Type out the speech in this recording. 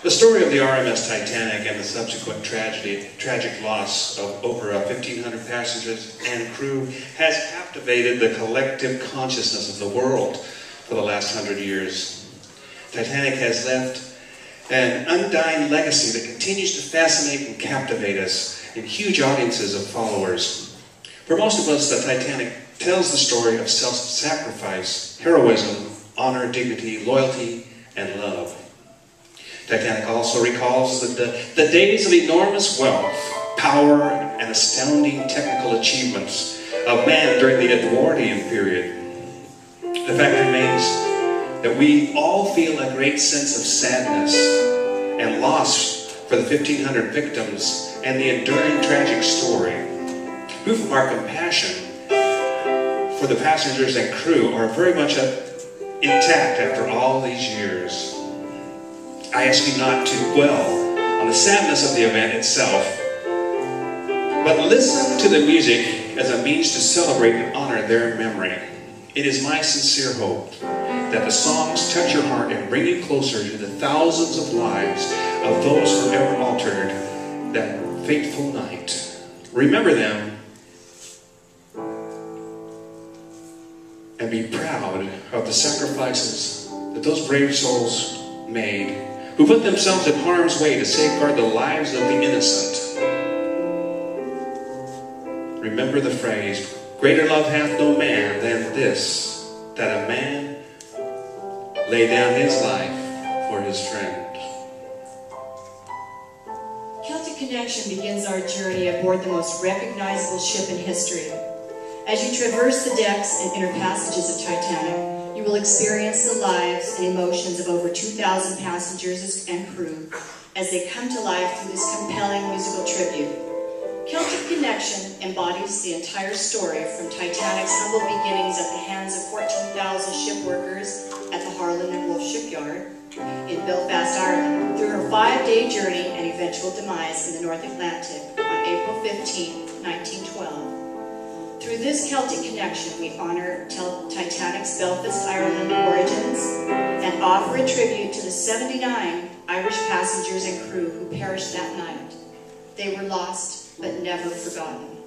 The story of the RMS Titanic and the subsequent tragic loss of over 1,500 passengers and crew has captivated the collective consciousness of the world for the last 100 years. Titanic has left an undying legacy that continues to fascinate and captivate us in huge audiences of followers. For most of us, the Titanic tells the story of self-sacrifice, heroism, honor, dignity, loyalty, and love. Titanic also recalls the days of enormous wealth, power, and astounding technical achievements of man during the Edwardian period. The fact remains that we all feel a great sense of sadness and loss for the 1,500 victims and the enduring tragic story. Proof of our compassion for the passengers and crew are very much intact after all these years. I ask you not to dwell on the sadness of the event itself, but listen to the music as a means to celebrate and honor their memory. It is my sincere hope that the songs touch your heart and bring you closer to the thousands of lives of those forever altered that fateful night. Remember them and be proud of the sacrifices that those brave souls made, who put themselves in harm's way to safeguard the lives of the innocent. Remember the phrase, "Greater love hath no man than this, that a man lay down his life for his friend." Celtic Connection begins our journey aboard the most recognizable ship in history. As you traverse the decks and inner passages of Titanic, you will experience the lives and emotions of over 2,000 passengers and crew as they come to life through this compelling musical tribute. Celtic Connection embodies the entire story from Titanic's humble beginnings at the hands of 14,000 shipworkers at the Harland and Wolff shipyard in Belfast, Ireland, through her 5-day journey and eventual demise in the North Atlantic on April 15, 1912. Through this Celtic Connection, we honor Titanic's Belfast, Ireland origins and offer a tribute to the 79 Irish passengers and crew who perished that night. They were lost, but never forgotten.